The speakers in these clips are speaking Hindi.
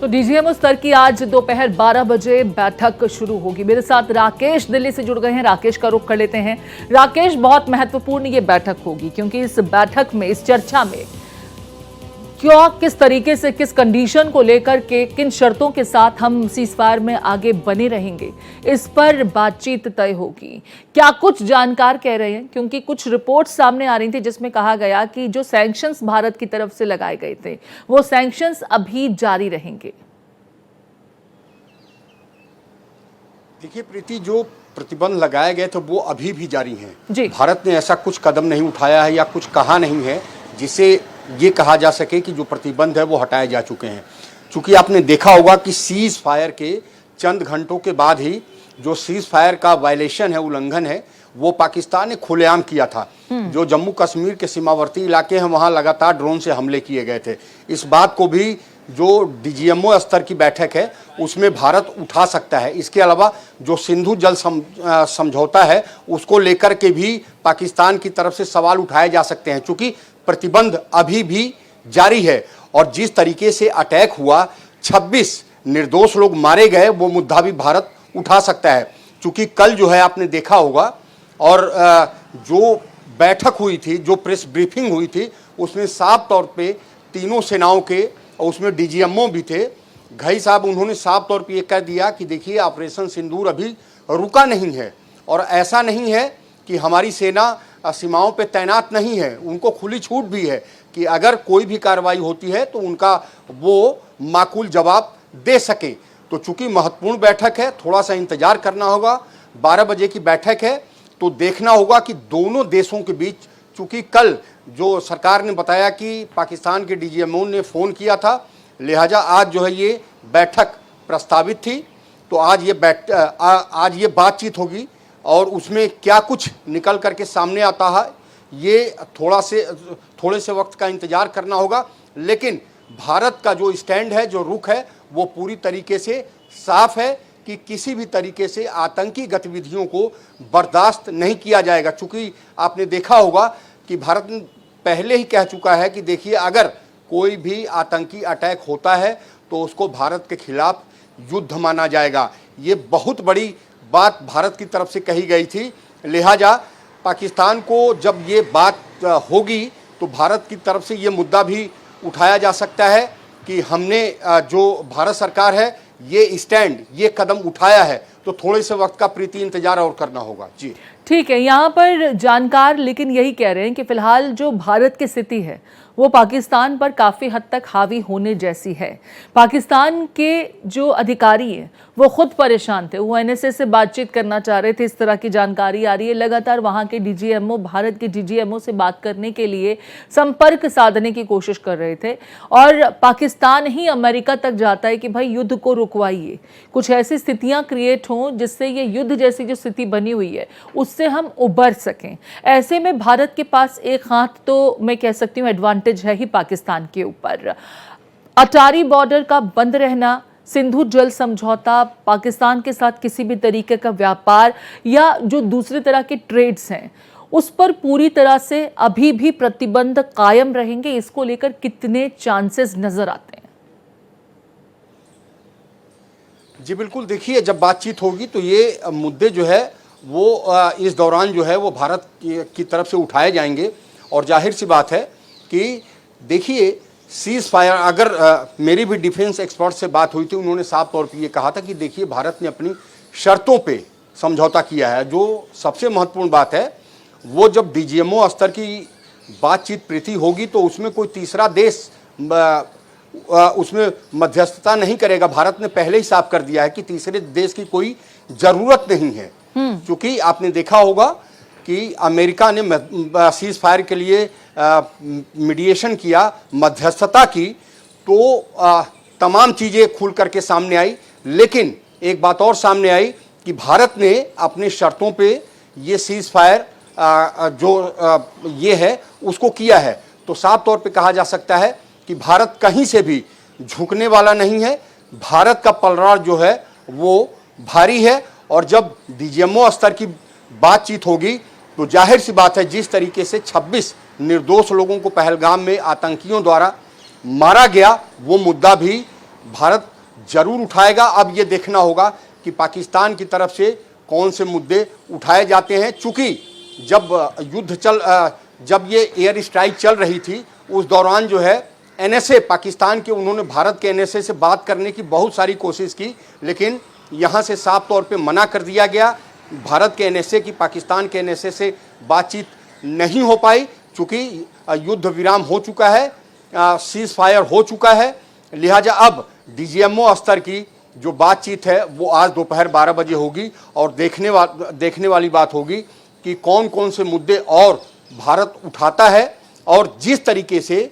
तो डीजीएमओ स्तर की आज दोपहर 12 बजे बैठक शुरू होगी। मेरे साथ राकेश दिल्ली से जुड़ गए हैं। राकेश का रुख कर लेते हैं। राकेश, बहुत महत्वपूर्ण ये बैठक होगी क्योंकि इस बैठक में, इस चर्चा में क्या, किस तरीके से, किस कंडीशन को लेकर के, किन शर्तों के साथ हम सीजफायर में आगे बने रहेंगे, इस पर बातचीत तय होगी। क्या कुछ जानकार कह रहे हैं, क्योंकि कुछ रिपोर्ट्स सामने आ रही थी जिसमें कहा गया कि जो सैंक्शंस भारत की तरफ से लगाए गए थे वो सैंक्शंस अभी जारी रहेंगे। देखिए प्रीति, जो प्रतिबंध लगाए गए थे वो अभी भी जारी हैं। जी। भारत ने ऐसा कुछ कदम नहीं उठाया है या कुछ कहा नहीं है जिसे ये कहा जा सके कि जो प्रतिबंध है वो हटाए जा चुके हैं। चूंकि आपने देखा होगा कि सीज फायर के चंद घंटों के बाद ही जो सीज फायर का वायलेशन है, उल्लंघन है, वो पाकिस्तान ने खुलेआम किया था। जो जम्मू कश्मीर के सीमावर्ती इलाके हैं वहाँ लगातार ड्रोन से हमले किए गए थे। इस बात को भी जो डीजीएमओ स्तर की बैठक है उसमें भारत उठा सकता है। इसके अलावा जो सिंधु जल समझौता है उसको लेकर के भी पाकिस्तान की तरफ से सवाल उठाए जा सकते हैं, चूंकि प्रतिबंध अभी भी जारी है। और जिस तरीके से अटैक हुआ, 26 निर्दोष लोग मारे गए, वो मुद्दा भी भारत उठा सकता है। चूंकि कल जो है आपने देखा होगा और जो बैठक हुई थी, जो प्रेस ब्रीफिंग हुई थी, उसमें साफ तौर पे तीनों सेनाओं के, और उसमें डीजीएमओ भी थे, घई साहब, उन्होंने साफ तौर पे ये कह दिया कि देखिए ऑपरेशन सिंदूर अभी रुका नहीं है और ऐसा नहीं है कि हमारी सेना सीमाओं पे तैनात नहीं है। उनको खुली छूट भी है कि अगर कोई भी कार्रवाई होती है तो उनका वो माकूल जवाब दे सके। तो चूंकि महत्वपूर्ण बैठक है, थोड़ा सा इंतजार करना होगा। 12 बजे की बैठक है तो देखना होगा कि दोनों देशों के बीच, चूंकि कल जो सरकार ने बताया कि पाकिस्तान के डीजीएमओ ने फ़ोन किया था, लिहाजा आज जो है ये बैठक प्रस्तावित थी। तो आज ये बातचीत होगी और उसमें क्या कुछ निकल करके सामने आता है ये थोड़े से वक्त का इंतजार करना होगा। लेकिन भारत का जो स्टैंड है, जो रुख है, वो पूरी तरीके से साफ है कि किसी भी तरीके से आतंकी गतिविधियों को बर्दाश्त नहीं किया जाएगा। चूँकि आपने देखा होगा कि भारत पहले ही कह चुका है कि देखिए अगर कोई भी आतंकी अटैक होता है तो उसको भारत के खिलाफ युद्ध माना जाएगा। ये बहुत बड़ी बात भारत की तरफ से कही गई थी। लिहाजा पाकिस्तान को जब ये बात होगी तो भारत की तरफ से ये मुद्दा भी उठाया जा सकता है कि हमने जो भारत सरकार है ये स्टैंड, ये कदम उठाया है। तो थोड़े से वक्त का प्रीति इंतजार और करना होगा। जी ठीक है। यहाँ पर जानकार लेकिन यही कह रहे हैं कि फिलहाल जो भारत की स्थिति है वो पाकिस्तान पर काफ़ी हद तक हावी होने जैसी है। पाकिस्तान के जो अधिकारी हैं वो खुद परेशान थे, वो एनएसए से बातचीत करना चाह रहे थे, इस तरह की जानकारी आ रही है। लगातार वहाँ के डीजीएमओ, भारत के डीजीएमओ से बात करने के लिए संपर्क साधने की कोशिश कर रहे थे और पाकिस्तान ही अमेरिका तक जाता है कि भाई युद्ध को रुकवाइए, कुछ ऐसी स्थितियाँ क्रिएट हों जिससे ये युद्ध जैसी जो स्थिति बनी हुई है उससे हम उबर सकें। ऐसे में भारत के पास एक हाथ तो मैं कह सकती हूँ एडवांटेज है ही पाकिस्तान के ऊपर। अटारी बॉर्डर का बंद रहना, सिंधु जल समझौता, पाकिस्तान के साथ किसी भी तरीके का व्यापार या जो दूसरी तरह के ट्रेड्स हैं उस पर पूरी तरह से अभी भी प्रतिबंध कायम रहेंगे। इसको लेकर कितने चांसेस नजर आते हैं? जी बिल्कुल, देखिए जब बातचीत होगी तो ये मुद्दे जो है वो इस दौरान जो है वो भारत की तरफ से उठाए जाएंगे। और जाहिर सी बात है कि देखिए सीज फायर, अगर मेरी भी डिफेंस एक्सपर्ट से बात हुई थी, उन्होंने साफ तौर पे ये कहा था कि देखिए भारत ने अपनी शर्तों पे समझौता किया है। जो सबसे महत्वपूर्ण बात है वो जब डीजीएमओ स्तर की बातचीत प्रीति होगी तो उसमें कोई तीसरा देश उसमें मध्यस्थता नहीं करेगा। भारत ने पहले ही साफ कर दिया है कि तीसरे देश की कोई ज़रूरत नहीं है। क्योंकि आपने देखा होगा कि अमेरिका ने सीज फायर के लिए मीडिएशन किया, मध्यस्थता की, तो तमाम चीज़ें खुल करके सामने आई। लेकिन एक बात और सामने आई कि भारत ने अपने शर्तों पे ये सीज फायर ये है उसको किया है। तो साफ तौर पे कहा जा सकता है कि भारत कहीं से भी झुकने वाला नहीं है। भारत का पलड़ा जो है वो भारी है। और जब डीजीएमओ स्तर की बातचीत होगी तो जाहिर सी बात है जिस तरीके से 26 निर्दोष लोगों को पहलगाम में आतंकियों द्वारा मारा गया, वो मुद्दा भी भारत जरूर उठाएगा। अब ये देखना होगा कि पाकिस्तान की तरफ से कौन से मुद्दे उठाए जाते हैं। चूंकि जब ये एयर स्ट्राइक चल रही थी उस दौरान जो है एनएसए पाकिस्तान के, उन्होंने भारत के एनएसए से बात करने की बहुत सारी कोशिश की, लेकिन यहाँ से साफ तौर पे मना कर दिया गया। भारत के एनएसए की पाकिस्तान के एनएसए से बातचीत नहीं हो पाई, चूँकि युद्ध विराम हो चुका है, सीज फायर हो चुका है। लिहाजा अब डीजीएमओ स्तर की जो बातचीत है वो आज दोपहर 12 बजे होगी और देखने वाली बात होगी कि कौन कौन से मुद्दे और भारत उठाता है। और जिस तरीके से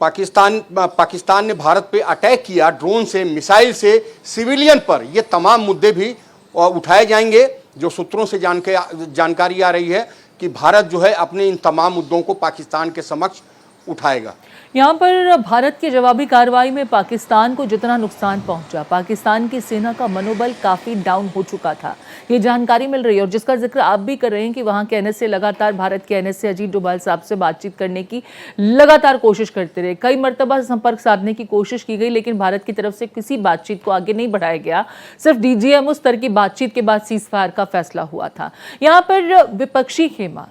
पाकिस्तान ने भारत पे अटैक किया ड्रोन से, मिसाइल से, सिविलियन पर, ये तमाम मुद्दे भी उठाए जाएंगे। जो सूत्रों से जानकारी आ रही है कि भारत जो है अपने इन तमाम मुद्दों को पाकिस्तान के समक्ष उठाएगा। यहाँ पर भारत की जवाबी कार्रवाई में पाकिस्तान को जितना नुकसान पहुंचा, पाकिस्तान की सेना का मनोबल काफ़ी डाउन हो चुका था, ये जानकारी मिल रही है। और जिसका जिक्र आप भी कर रहे हैं कि वहाँ के एनएसए लगातार, भारत के एनएसए अजीत डोभाल साहब से बातचीत करने की लगातार कोशिश करते रहे। कई मरतबा संपर्क साधने की कोशिश की गई, लेकिन भारत की तरफ से किसी बातचीत को आगे नहीं बढ़ाया गया। सिर्फ डीजीएमओ स्तर की बातचीत के बाद सीज फायर का फैसला हुआ था। यहाँ पर विपक्षी खेमा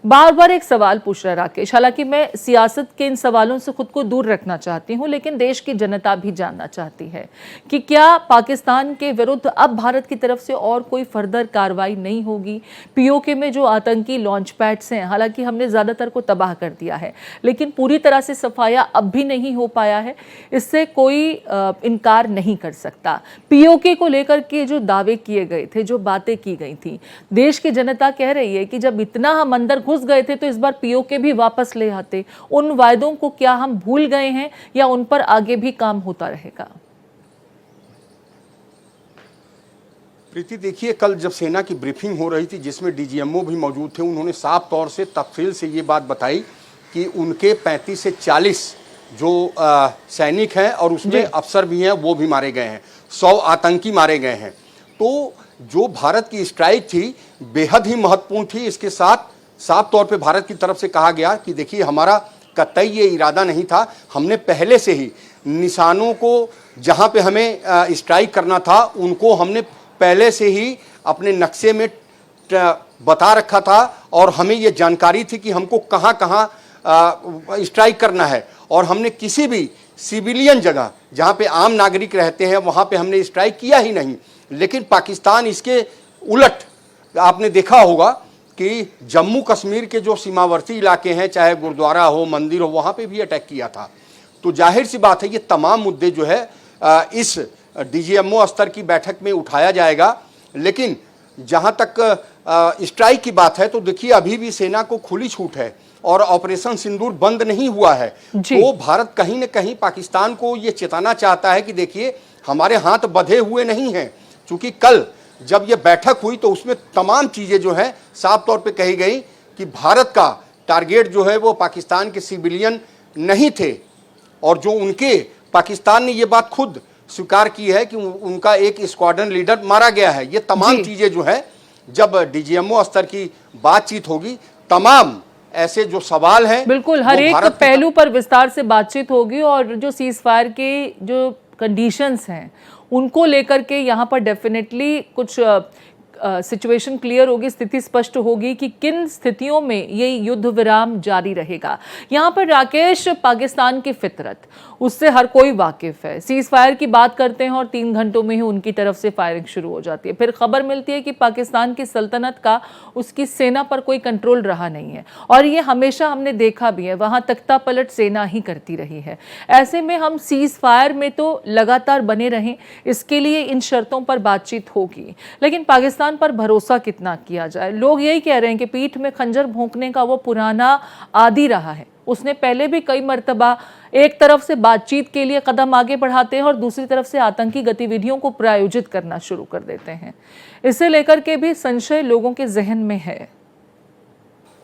बार बार एक सवाल पूछ रहा है राकेश, हालांकि मैं सियासत के इन सवालों से खुद को दूर रखना चाहती हूं, लेकिन देश की जनता भी जानना चाहती है कि क्या पाकिस्तान के विरुद्ध अब भारत की तरफ से और कोई फर्दर कार्रवाई नहीं होगी। पीओके में जो आतंकी लॉन्च पैड्स हैं, हालांकि हमने ज़्यादातर को तबाह कर दिया है, लेकिन पूरी तरह से सफाया अब भी नहीं हो पाया है, इससे कोई इनकार नहीं कर सकता। पीओके को लेकर के जो दावे किए गए थे, जो बातें की गई थी, देश की जनता कह रही है कि जब इतना हम अंदर घुस गए थे तो इस बार पीओके भी वापस ले आते। उन वायदों को क्या हम भूल गए हैं या उन पर आगे भी काम होता रहेगा? प्रीति, देखिए, कल जब सेना की ब्रीफिंग हो रही थी जिसमें डीजीएमओ भी मौजूद थे, उन्होंने साफ तौर से तफसील से ये बात बताई कि उनके 35 से 40 जो सैनिक हैं और उसमें अफसर भी हैं वो भी मारे गए हैं, 100 आतंकी मारे गए हैं। तो जो भारत की स्ट्राइक थी बेहद ही महत्वपूर्ण थी। इसके साथ साफ तौर पे भारत की तरफ से कहा गया कि देखिए, हमारा कतई ये इरादा नहीं था, हमने पहले से ही निशानों को जहां पे हमें स्ट्राइक करना था उनको हमने पहले से ही अपने नक्शे में बता रखा था और हमें ये जानकारी थी कि हमको कहां कहां स्ट्राइक करना है। और हमने किसी भी सिविलियन जगह जहां पे आम नागरिक रहते हैं वहां पे हमने स्ट्राइक किया ही नहीं। लेकिन पाकिस्तान इसके उलट, आपने देखा होगा कि जम्मू कश्मीर के जो सीमावर्ती इलाके हैं, चाहे गुरुद्वारा हो, मंदिर हो, वहाँ पे भी अटैक किया था। तो जाहिर सी बात है ये तमाम मुद्दे जो है इस डीजीएमओ स्तर की बैठक में उठाया जाएगा। लेकिन जहाँ तक स्ट्राइक की बात है तो देखिए, अभी भी सेना को खुली छूट है और ऑपरेशन सिंदूर बंद नहीं हुआ है। तो भारत कहीं न कहीं पाकिस्तान को ये चेताना चाहता है कि देखिए, हमारे हाथ बंधे हुए नहीं हैं। चूँकि कल जब ये बैठक हुई तो उसमें तमाम चीज़ें जो है साफ तौर पे कही गई कि भारत का टारगेट जो है वो पाकिस्तान के सिविलियन नहीं थे। और जो उनके, पाकिस्तान ने ये बात खुद स्वीकार की है कि उनका एक स्क्वाड्रन लीडर मारा गया है। ये तमाम चीज़ें जो है जब डीजीएमओ स्तर की बातचीत होगी, तमाम ऐसे जो सवाल हैं, बिल्कुल हर एक पहलू पर विस्तार से बातचीत होगी। और जो सीज फायर के जो कंडीशंस हैं उनको लेकर के यहाँ पर डेफिनेटली कुछ सिचुएशन क्लियर होगी, स्थिति स्पष्ट होगी कि किन स्थितियों में ये युद्ध विराम जारी रहेगा। यहाँ पर राकेश, पाकिस्तान की फितरत, उससे हर कोई वाकिफ है। सीज फायर की बात करते हैं और 3 घंटों में ही उनकी तरफ से फायरिंग शुरू हो जाती है। फिर खबर मिलती है कि पाकिस्तान की सल्तनत का उसकी सेना पर कोई कंट्रोल रहा नहीं है और ये हमेशा हमने देखा भी है, वहाँ तख्ता पलट सेना ही करती रही है। ऐसे में हम सीज फायर में तो लगातार बने रहें, इसके लिए इन शर्तों पर बातचीत होगी। लेकिन पाकिस्तान पर भरोसा कितना किया जाए? लोग यही कह रहे हैं कि पीठ में खंजर भोंकने का वो पुराना आदी रहा है। उसने पहले भी कई मर्तबा एक तरफ से बातचीत के लिए कदम आगे बढ़ाते हैं और दूसरी तरफ से आतंकी गतिविधियों को प्रायोजित करना शुरू कर देते हैं। इसे लेकर के भी संशय लोगों के जहन में है।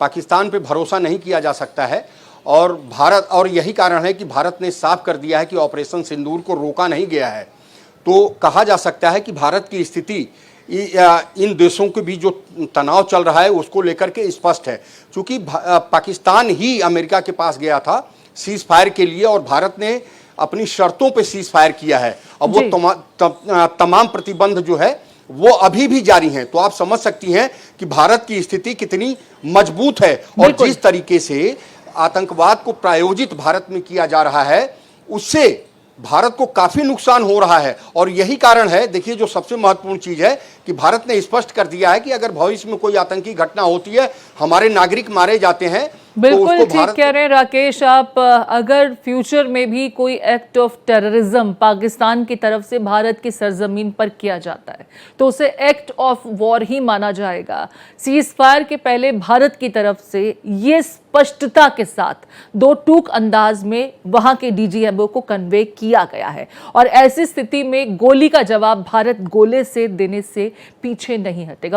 पाकिस्तान पे भरोसा नहीं किया जा सकता है और यही कारण है कि भारत ने साफ कर दिया है कि ऑपरेशन सिंदूर को रोका नहीं गया है। तो कहा जा सकता है कि भारत की स्थिति इन देशों के बीच जो तनाव चल रहा है उसको लेकर के स्पष्ट है। क्योंकि पाकिस्तान ही अमेरिका के पास गया था सीज फायर के लिए और भारत ने अपनी शर्तों पे सीज फायर किया है। अब वो जी। तमाम प्रतिबंध जो है वो अभी भी जारी हैं। तो आप समझ सकती हैं कि भारत की स्थिति कितनी मजबूत है और बिल्कुल। जिस तरीके से आतंकवाद को प्रायोजित भारत में किया जा रहा है उससे भारत को काफी नुकसान हो रहा है। और यही कारण है, देखिए जो सबसे महत्वपूर्ण चीज है कि भारत ने स्पष्ट कर दिया है कि अगर भविष्य में कोई आतंकी घटना होती है, हमारे नागरिक मारे जाते हैं, तो बिल्कुल उसको ठीक कह रहे हैं राकेश आप। अगर फ्यूचर में भी कोई एक्ट ऑफ टेररिज्म पाकिस्तान की तरफ से भारत की सरजमीन पर किया जाता है तो उसे एक्ट ऑफ वॉर ही माना जाएगा। सीज फायर के पहले भारत की तरफ से ये स्पष्टता के साथ दो टूक अंदाज में वहां के डीजीएमओ को कन्वे किया गया है और ऐसी स्थिति में गोली का जवाब भारत गोले से देने से पीछे नहीं हटेगा।